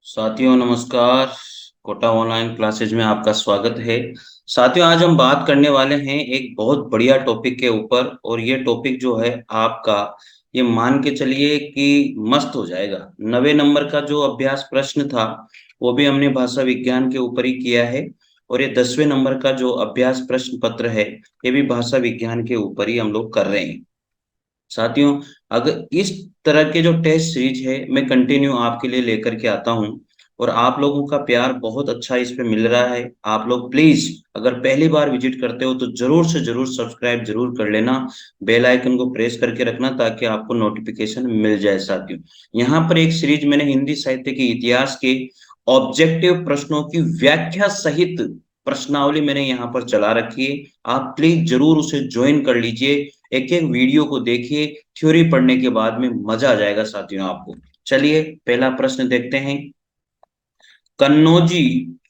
साथियों नमस्कार। Kota online classes में आपका स्वागत है। साथियों आज हम बात करने वाले हैं एक बहुत बढ़िया टॉपिक के ऊपर, और ये टॉपिक जो है आपका, ये मान के चलिए कि मस्त हो जाएगा। 90 नंबर का जो अभ्यास प्रश्न था वो भी हमने भाषा विज्ञान के ऊपर ही किया है, और ये 10वें नंबर का जो अभ्यास प्रश्न पत्र है ये भी भाषा विज्ञान के ऊपर ही हम लोग कर रहे हैं। साथियों अगर इस तरह के जो टेस्ट सीरीज है मैं कंटिन्यू आपके लिए लेकर के आता हूं, और आप लोगों का प्यार बहुत अच्छा इस पे मिल रहा है। आप लोग प्लीज अगर पहली बार विजिट करते हो तो जरूर से जरूर सब्सक्राइब जरूर कर लेना, बेल आइकन को प्रेस करके रखना ताकि आपको नोटिफिकेशन मिल जाए। साथियों यहाँ पर एक सीरीज मैंने हिंदी साहित्य के इतिहास के ऑब्जेक्टिव प्रश्नों की व्याख्या सहित प्रश्नावली मैंने यहाँ पर चला रखी है। आप प्लीज जरूर उसे ज्वाइन कर लीजिए, एक एक वीडियो को देखिए। थ्योरी पढ़ने के बाद में मजा आ जाएगा साथियों आपको। चलिए पहला प्रश्न देखते हैं। कन्नौजी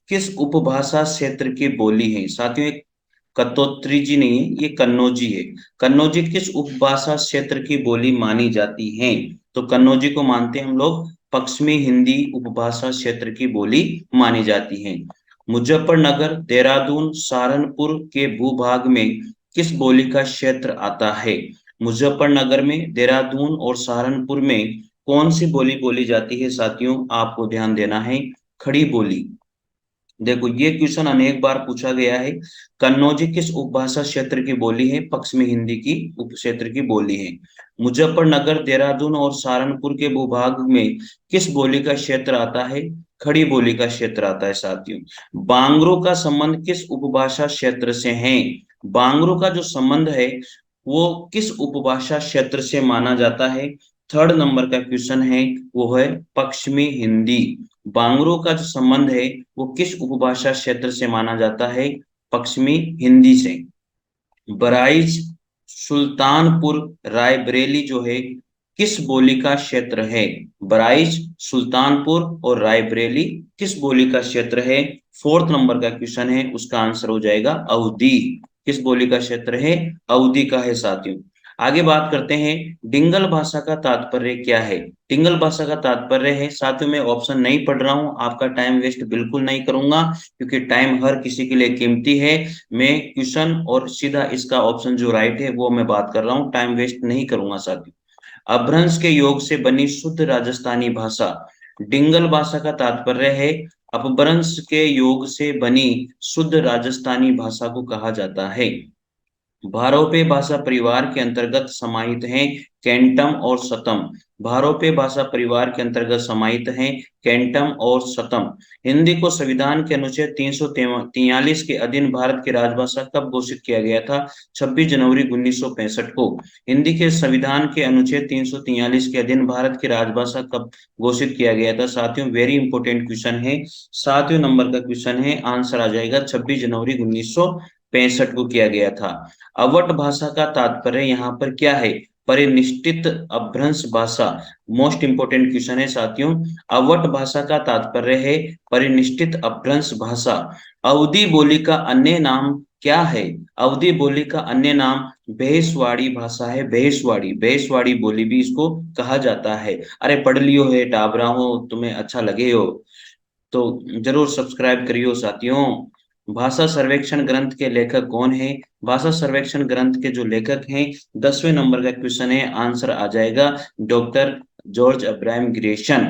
किस उपभाषा क्षेत्र की बोली है? साथियों एक कत्तोत्री जी नहीं है, ये कन्नौजी है। कन्नौजी किस उपभाषा क्षेत्र की बोली मानी जाती है? तो कन्नौजी को मानते हैं हम लोग पश्चिमी हिंदी उपभाषा क्षेत्र की बोली मानी जाती है। मुजफ्फरनगर, देहरादून, सहारनपुर के भूभाग में किस बोली का क्षेत्र आता है? मुजफ्फरनगर में, देहरादून और सहारनपुर में कौन सी बोली बोली जाती है? साथियों आपको ध्यान देना है, खड़ी बोली। देखो ये क्वेश्चन अनेक बार पूछा गया है। कन्नौजी किस उपभाषा क्षेत्र की बोली है? पश्चिमी हिंदी की उप क्षेत्र की बोली है। मुजफ्फरनगर, देहरादून और सहारनपुर के भूभाग में किस बोली का क्षेत्र आता है? खड़ी बोली का क्षेत्र आता है। साथियों बांग्रो का संबंध किस उपभाषा क्षेत्र से है? बांग्रो का जो संबंध है वो किस उपभाषा क्षेत्र से माना जाता है? थर्ड नंबर का क्वेश्चन है, वो है पश्चिमी हिंदी। बांग्रो का जो संबंध है वो किस उपभाषा क्षेत्र से माना जाता है? पश्चिमी हिंदी से। बहराइच, सुल्तानपुर, रायबरेली जो है किस बोली का क्षेत्र है? बहराइच, सुल्तानपुर और रायबरेली किस बोली का क्षेत्र है? फोर्थ नंबर का क्वेश्चन है, उसका आंसर हो जाएगा अवधी। किस बोली का क्षेत्र है? अवधी का है। साथियों आगे बात करते हैं, डिंगल भाषा का तात्पर्य क्या है? डिंगल भाषा का तात्पर्य है, साथियों मैं ऑप्शन नहीं पढ़ रहा हूं, आपका टाइम वेस्ट बिल्कुल नहीं करूंगा क्योंकि टाइम हर किसी के लिए कीमती है। मैं क्वेश्चन और सीधा इसका ऑप्शन जो राइट है वो मैं बात कर रहा हूँ, टाइम वेस्ट नहीं करूंगा साथियों। अपभ्रंश के योग से बनी शुद्ध राजस्थानी भाषा। डिंगल भाषा का तात्पर्य है अपभ्रंश के योग से बनी शुद्ध राजस्थानी भाषा को कहा जाता है। भारोपे भाषा परिवार के अंतर्गत समाहित हैं कैंटम और सतम। भारोपे भाषा परिवार के अंतर्गत समाहित हैं कैंटम और सतम। हिंदी को संविधान के अनुच्छेद 343 के अधीन भारत की राजभाषा कब घोषित किया गया था? 26 जनवरी 1965 को। हिंदी के संविधान के अनुच्छेद 343 के अधीन भारत की राजभाषा कब घोषित किया गया था? साथियों वेरी इंपॉर्टेंट क्वेश्चन है, 7वें नंबर का क्वेश्चन है, आंसर आ जाएगा 26 जनवरी 1965 को किया गया था। अवट भाषा का तात्पर्य यहाँ पर क्या है? परिनिष्ठित अपभ्रंश भाषा। मोस्ट इंपोर्टेंट क्वेश्चन है साथियों। अवट भाषा का तात्पर्य है परिनिष्ठित अपभ्रंश भाषा। अवधी बोली का अन्य नाम क्या है? अवधी बोली का अन्य नाम बेहसवाड़ी भाषा है। बेहसवाड़ी, बेहसवाड़ी बोली भी इसको कहा जाता है। अरे पढ़ लियो है, टाबरा हो तुम्हें अच्छा लगे हो तो जरूर सब्सक्राइब करियो साथियों। भाषा सर्वेक्षण ग्रंथ के लेखक कौन है? भाषा सर्वेक्षण ग्रंथ के जो लेखक हैं, 10वें नंबर का क्वेश्चन है, आंसर आ जाएगा डॉक्टर जॉर्ज अब्राहम ग्रेशन।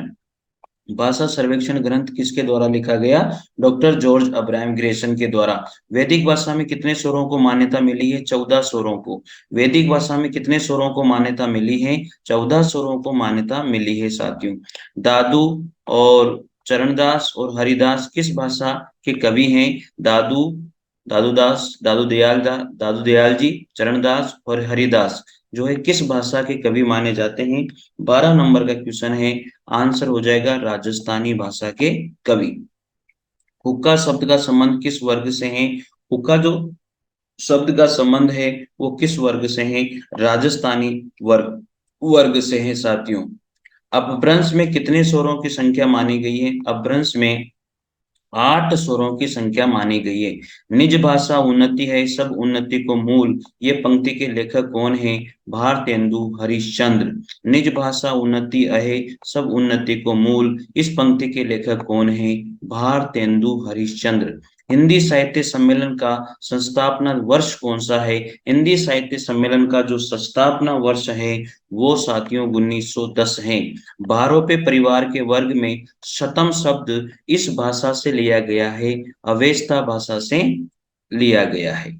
भाषा सर्वेक्षण ग्रंथ किसके द्वारा लिखा गया? डॉक्टर जॉर्ज अब्राहम ग्रेशन के द्वारा। वैदिक भाषा में कितने स्वरों को मान्यता मिली है? 14 स्वरों को। वैदिक भाषा में कितने स्वरों को मान्यता मिली है? 14 स्वरों को मान्यता मिली है साथियों। दादू और चरणदास और हरिदास किस भाषा के कवि हैं? दादू, दादू दयाल जी, चरणदास और हरिदास जो है किस भाषा के कवि माने जाते हैं? 12 नंबर का क्वेश्चन है, आंसर हो जाएगा राजस्थानी भाषा के कवि। हुक्का शब्द का संबंध किस वर्ग से है? हुक्का जो शब्द का संबंध है वो किस वर्ग से है? राजस्थानी वर्ग वर्ग से है साथियों। अपभ्रंश में कितने स्वरों की संख्या मानी गई है? अपभ्रंश में 8 स्वरों की संख्या मानी गई है। निज भाषा उन्नति है, सब उन्नति को मूल। ये पंक्ति के लेखक कौन है? भारतेंदु हरिश्चंद्र। निज भाषा उन्नति अहे, सब उन्नति को मूल। इस पंक्ति के लेखक कौन है? भारतेंदु हरिश्चंद्र। हिंदी साहित्य सम्मेलन का संस्थापना वर्ष कौन सा है? हिंदी साहित्य सम्मेलन का जो संस्थापना वर्ष है वो साथियों 1910 है। बारोपे परिवार के वर्ग में शतम शब्द इस भाषा से लिया गया है, अवेस्ता भाषा से लिया गया है।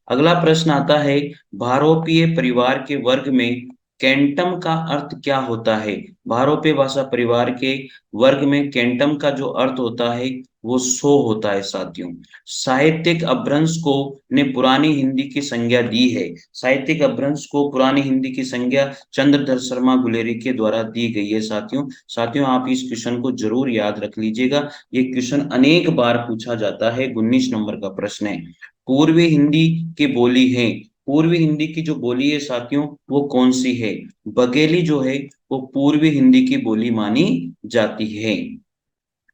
अगला प्रश्न आता है, भारोपीय परिवार के वर्ग में कैंटम का अर्थ क्या होता है? भारोपीय भाषा परिवार के वर्ग में कैंटम का जो अर्थ होता है वो सो होता है साथियों। साहित्यिक अपभ्रंश को ने पुरानी हिंदी की संज्ञा दी है। साहित्यिक अपभ्रंश को पुरानी हिंदी की संज्ञा चंद्रधर शर्मा गुलेरी के द्वारा दी गई है साथियों। साथियों आप इस क्वेश्चन को जरूर याद रख लीजिएगा, ये क्वेश्चन अनेक बार पूछा जाता है, 19 नंबर का प्रश्न है। पूर्वी हिंदी की बोली है, पूर्वी हिंदी की जो बोली है साथियों वो कौन सी है? बघेली जो है वो पूर्वी हिंदी की बोली मानी जाती है।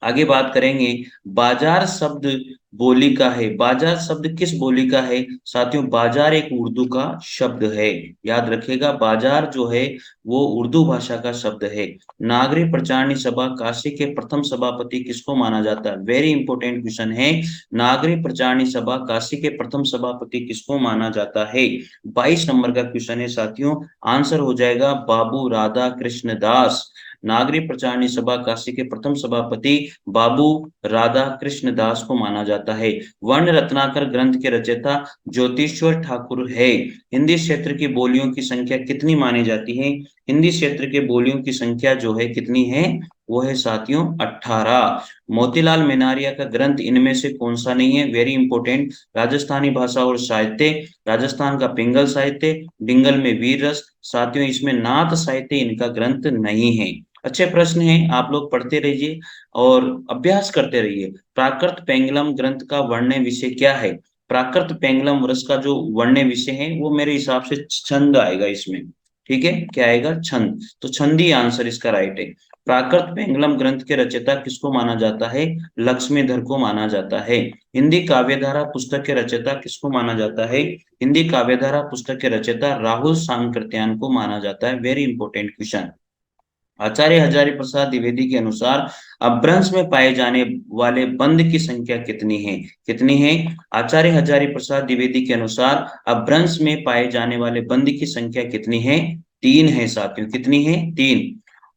आगे बात करेंगे, बाजार शब्द बोली का है। बाजार शब्द किस बोली का है? साथियों बाजार एक उर्दू का शब्द है, याद रखिएगा बाजार जो है वो उर्दू भाषा का शब्द है। नागरिक प्रचारणी सभा काशी के प्रथम सभापति किसको माना जाता है? वेरी इंपॉर्टेंट क्वेश्चन है। नागरिक प्रचारणी सभा काशी के प्रथम सभापति किसको माना जाता है? 22 नंबर का क्वेश्चन है साथियों, आंसर हो जाएगा बाबू राधा कृष्ण दास। नागरिक प्रचारणी सभा काशी के प्रथम सभापति बाबू राधा कृष्ण दास को माना जाता है। वर्ण रत्नाकर ग्रंथ के रचयिता ज्योतिश्वर ठाकुर है। हिंदी क्षेत्र की बोलियों की संख्या कितनी मानी जाती है? हिंदी क्षेत्र के बोलियों की संख्या जो है कितनी है? वो है साथियों 18। मोतीलाल मेनारिया का ग्रंथ इनमें से कौन सा नहीं है? वेरी इंपॉर्टेंट, राजस्थानी भाषा और साहित्य, राजस्थान का पिंगल साहित्य, डिंगल में वीर रस। साथियों इसमें नाथ साहित्य इनका ग्रंथ नहीं है। अच्छे प्रश्न हैं, आप लोग पढ़ते रहिए और अभ्यास करते रहिए। प्राकृत पेंगलम ग्रंथ का वर्ण्य विषय क्या है? प्राकृत पेंगलम वर्ष का जो वर्ण्य विषय है वो मेरे हिसाब से छंद आएगा इसमें। ठीक है, क्या आएगा? छंद। तो छंदी आंसर इसका राइट है। प्राकृत पेंगलम ग्रंथ के रचयिता किसको माना जाता है? लक्ष्मीधर को माना जाता है। हिंदी काव्यधारा पुस्तक के रचयिता किसको माना जाता है? हिंदी काव्यधारा पुस्तक के रचयिता राहुल सांकृत्यायन को माना जाता है। Very important question. Acharya Hazari Prasad Dwivedi के अनुसार अपभ्रंश में पाए जाने वाले बंद की संख्या कितनी है? कितनी है? आचार्य हजारी प्रसाद द्विवेदी के अनुसार अपभ्रंश में पाए जाने वाले बंद की संख्या कितनी है? 3 है साथियों। कितनी है? 3।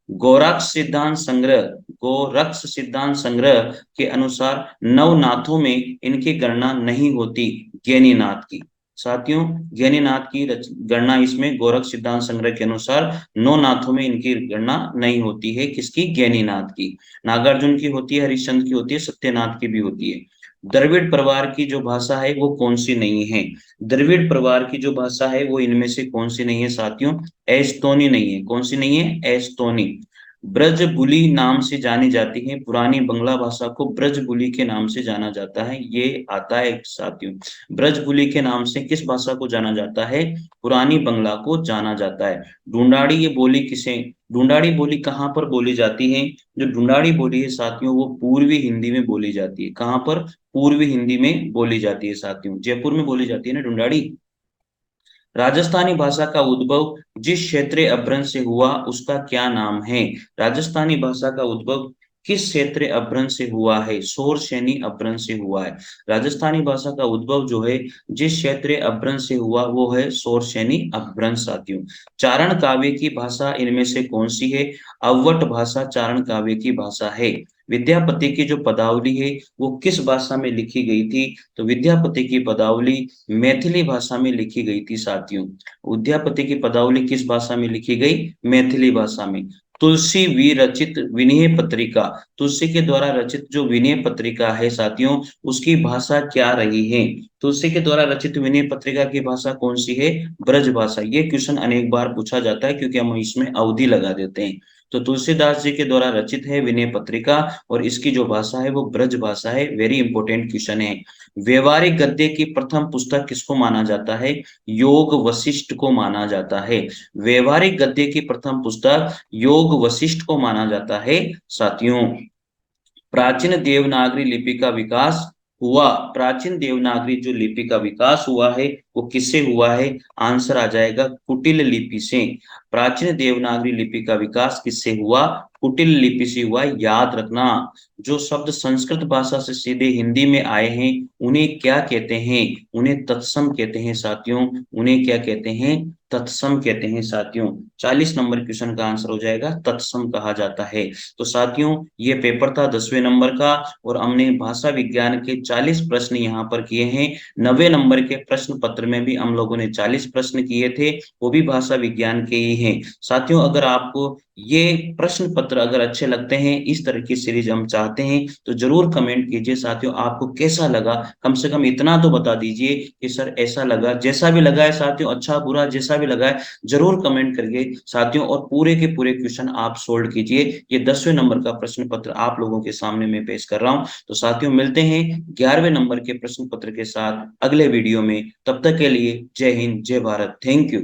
गोरक्ष सिद्धांत संग्रह, गोरक्ष सिद्धांत संग्रह के अनुसार नवनाथों में इनकी गणना नहीं होती, ज्ञानीनाथ की। साथियों ज्ञानीनाथ की गणना इसमें गोरक्ष सिद्धांत संग्रह के अनुसार नौ नाथों में इनकी गणना नहीं होती है। किसकी? ज्ञानीनाथ की। नागार्जुन की होती है, हरिश्चंद्र की होती है, सत्यनाथ की भी होती है। द्रविड़ परिवार की जो भाषा है वो कौन सी नहीं है? द्रविड़ परिवार की जो भाषा है वो इनमें से कौन सी नहीं है साथियों? एस्तोनी नहीं है। कौन सी नहीं है? एस्तोनी। ब्रजबुली नाम से जानी जाती है, पुरानी बंगला भाषा को ब्रजबुली के नाम से जाना जाता है। ये आता है साथियों, ब्रजबुली के नाम से किस भाषा को जाना जाता है? पुरानी बंगला को जाना जाता है। ढूंढाड़ी ये बोली किसे, ढूंढाड़ी बोली कहाँ पर बोली जाती है? जो ढूंढाड़ी बोली है साथियों वो पूर्वी हिंदी में बोली जाती है। कहाँ पर? पूर्वी हिंदी में बोली जाती है साथियों, जयपुर में बोली जाती है ना ढूंढाड़ी। राजस्थानी भाषा का उद्भव जिस क्षेत्रीय अपभ्रंश से हुआ उसका क्या नाम है? राजस्थानी भाषा का उद्भव किस क्षेत्रीय अपभ्रंश से हुआ है? शोरसेनी अपभ्रंश से हुआ है। राजस्थानी भाषा का उद्भव जो है जिस क्षेत्रीय अपभ्रंश से हुआ वो है शोरसेनी अपभ्रंश साथियों। चारण काव्य की भाषा इनमें से कौन सी है? अवट भाषा चारण काव्य की भाषा है। विद्यापति की जो पदावली है वो किस भाषा में लिखी गई थी? तो विद्यापति की पदावली मैथिली भाषा में लिखी गई थी साथियों। विद्यापति की पदावली किस भाषा में लिखी गई? मैथिली भाषा में। तुलसी विरचित विनय पत्रिका, तुलसी के द्वारा रचित जो विनय पत्रिका है साथियों उसकी भाषा क्या रही है? तुलसी के द्वारा रचित विनय पत्रिका की भाषा कौन सी है? ब्रज भाषा। ये क्वेश्चन अनेक बार पूछा जाता है क्योंकि हम इसमें अवधि लगा देते हैं। तो तुलसीदास जी के द्वारा रचित है विनय पत्रिका और इसकी जो भाषा है वो ब्रज भाषा है। वेरी इंपॉर्टेंट क्वेश्चन है। व्यवहारिक गद्य की प्रथम पुस्तक किसको माना जाता है? योग वशिष्ठ को माना जाता है। व्यवहारिक गद्य की प्रथम पुस्तक योग वशिष्ठ को माना जाता है साथियों। प्राचीन देवनागरी लिपि का विकास हुआ। प्राचीन देवनागरी जो लिपि का विकास हुआ है वो किससे हुआ है? आंसर आ जाएगा कुटिल लिपि से। प्राचीन देवनागरी लिपि का विकास किससे हुआ? कुटिल लिपि से हुआ। याद रखना, जो शब्द संस्कृत भाषा से सीधे हिंदी में आए हैं उन्हें क्या कहते हैं? उन्हें तत्सम कहते हैं साथियों। उन्हें क्या कहते हैं? तत्सम कहते हैं साथियों। 40 नंबर क्वेश्चन का आंसर हो जाएगा तत्सम कहा जाता है। तो साथियों, ये पेपर था 10वें नंबर का, और हमने भाषा विज्ञान के 40 प्रश्न यहाँ पर किए हैं। 90 नंबर के प्रश्न पत्र में भी हम लोगों ने 40 प्रश्न किए थे, वो भी भाषा विज्ञान के ही हैं साथियों। अगर आपको ये प्रश्न पत्र अगर अच्छे लगते हैं, इस तरह की सीरीज हम चाहते हैं, तो जरूर कमेंट कीजिए साथियों, आपको कैसा लगा। कम से कम इतना तो बता दीजिए कि सर ऐसा लगा। जैसा भी लगा है साथियों, अच्छा बुरा जैसा भी लगा है, जरूर कमेंट करिए साथियों, और पूरे के पूरे क्वेश्चन आप सोल्व कीजिए। ये 10वें नंबर का प्रश्न पत्र आप लोगों के सामने मैं पेश कर रहा हूं। तो साथियों, मिलते हैं 11वें नंबर के प्रश्न पत्र के साथ अगले वीडियो में। तब तक के लिए जय हिंद, जय भारत, थैंक यू।